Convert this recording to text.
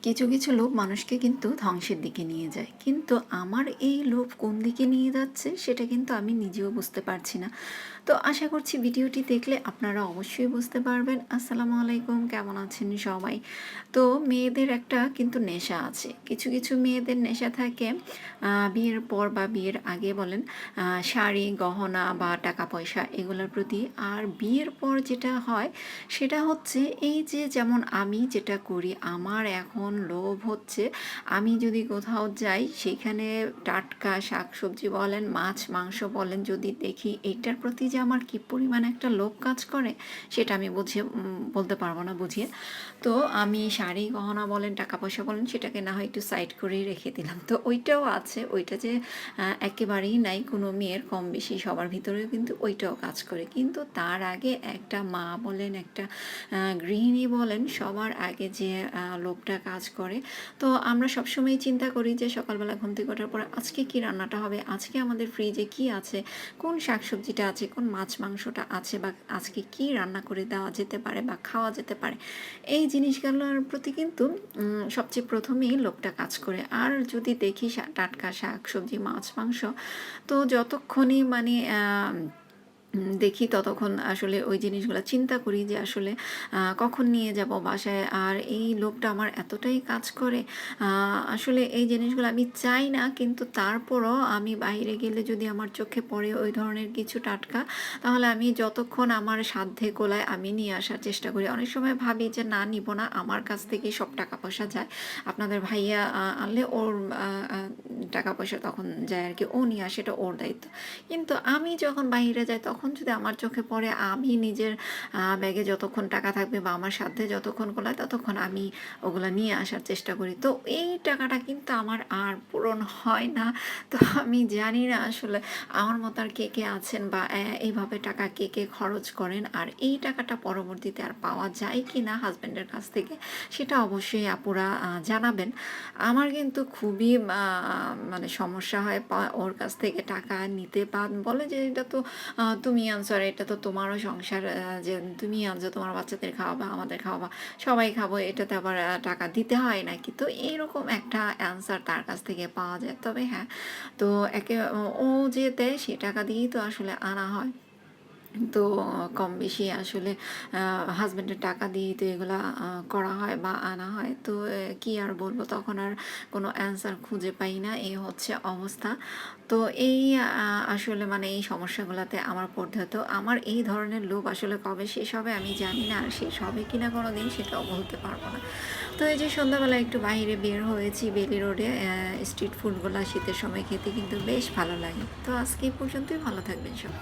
কিছু কিছু লোভ মানুষকে কিন্তু ধ্বংসের দিকে নিয়ে যায়, কিন্তু আমার এই লোভ কোন দিকে নিয়ে যাচ্ছে সেটা কিন্তু আমি নিজেও বুঝতে পারছি না। তো আশা করছি ভিডিওটি দেখলে আপনারা অবশ্যই বুঝতে পারবেন। আসসালামু আলাইকুম, কেমন আছেন সবাই? তো মেয়েদের একটা কিন্তু নেশা আছে, কিছু কিছু মেয়েদের নেশা থাকে বিয়ের পর বা বিয়ের আগে বলেন, শাড়ি গহনা বা টাকা পয়সা এগুলোর প্রতি। আর বিয়ের পর যেটা হয় সেটা হচ্ছে এই যে, যেমন আমি যেটা করি, আমার এখন লোভ হচ্ছে আমি যদি কোথাও যাই সেখানে টাটকা শাকসবজি বলেন, মাছ মাংস বলেন, যদি দেখি এইটার প্রতি যে আমার কী পরিমাণ একটা লোভ কাজ করে সেটা আমি বুঝিয়ে বলতে পারবো না বুঝিয়ে। তো আমি শাড়ি গহনা বলেন, টাকা পয়সা বলেন, সেটাকে না হয় একটু সাইড করেই রেখে দিলাম। তো ওইটাও আছে, ওইটা যে একেবারেই নাই কোনো মেয়ের, কম বেশি সবার ভিতরেও কিন্তু ওইটাও কাজ করে। কিন্তু তার আগে একটা মা বলেন, একটা গৃহিণী বলেন, সবার আগে যে লোভটা কাজ করে। তো আমরা সবসময় চিন্তা করি যে সকালবেলা ঘুম থেকে ওঠার পরে আজকে কি রান্নাটা হবে, আজকে আমাদের ফ্রিজে কি আছে, কোন শাকসবজিটা আছে, কোন মাছ মাংসটা আছে, বা আজকে কি রান্না করে দেওয়া যেতে পারে বা খাওয়া যেতে পারে। এই জিনিসগুলোর প্রতি কিন্তু সবচেয়ে প্রথমেই লোভটা কাজ করে। আর যদি দেখি টাটকা শাকসবজি মাছ মাংস, তো যতক্ষণই মানে দেখি ততক্ষণ আসলে ওই জিনিসগুলো চিন্তা করি যে আসলে কখন নিয়ে যাব বাসায়। আর এই লোভটা আমার এতটাই কাজ করে, আসলে এই জিনিসগুলো আমি চাই না, কিন্তু তারপরও আমি বাইরে গেলে যদি আমার চোখে পড়ে ওই ধরনের কিছু টাটকা, তাহলে আমি যতক্ষণ আমার সাধ্যে কোলায় আমি নিয়ে আসার চেষ্টা করি। অনেক সময় ভাবি যে না, নিব না, আমার কাছ থেকে সব টাকা পয়সা যায়, আপনাদের ভাইয়া আনলে ওর টাকা পয়সা তখন যায় আর কি, ও নিয়ে আসে, এটা ওর দায়িত্ব। কিন্তু আমি যখন বাইরে যাই তখন যদি আমার চোখে পড়ে, আমি নিজের ব্যাগে যতক্ষণ টাকা থাকবে বা আমার সাধ্যে যতক্ষণ কোলায় ততক্ষণ আমি ওগুলো নিয়ে আসার চেষ্টা করি। তো এই টাকাটা কিন্তু আমার আর পূরণ হয় না। তো আমি জানি না আসলে আমার মতো আর কে কে আছেন, বা এইভাবে টাকা কে কে খরচ করেন, আর এই টাকাটা পরবর্তীতে আর পাওয়া যায় কি না হাজব্যান্ডের কাছ থেকে, সেটা অবশ্যই আপুরা জানাবেন। আমার কিন্তু খুবই মানে সমস্যা হয় ওর কাছ থেকে টাকা নিতে, বা বলে যে এটা তো তুমি আনছো, আর এটা তো তোমারও সংসার, যে তুমি আনছো, তোমার বাচ্চাদের খাওয়াবা, আমাদের খাওয়াবা, সবাই খাবো, এটাতে আবার টাকা দিতে হয় নাকি। তো এইরকম একটা অ্যান্সার তার কাছ থেকে পাওয়া যায়। তবে হ্যাঁ, তো একে ও যে দেয় সে টাকা দিয়েই তো আসলে আনা হয়। তো কম বেশি আসলে হাজব্যান্ডের টাকা দিয়েই তো এগুলা করা হয় বা আনা হয়। তো কি আর বলবো, তখন আর কোনো অ্যান্সার খুঁজে পাই না, এই হচ্ছে অবস্থা। তো এই আসলে মানে এই সমস্যাগুলোতে আমার পড়তে হতো। আমার এই ধরনের লোভ আসলে কবে শেষ হবে আমি জানি না, আর শেষ হবে কিনা কোনো দিন সেটাও বলতে পারবো না। তো এই যে সন্ধ্যাবেলা একটু বাইরে বের হয়েছি, বেলি রোডে, স্ট্রিট ফুডগুলো শীতের সময় খেতে কিন্তু বেশ ভালো লাগে। তো আজকে এই পর্যন্তই, ভালো থাকবেন সব।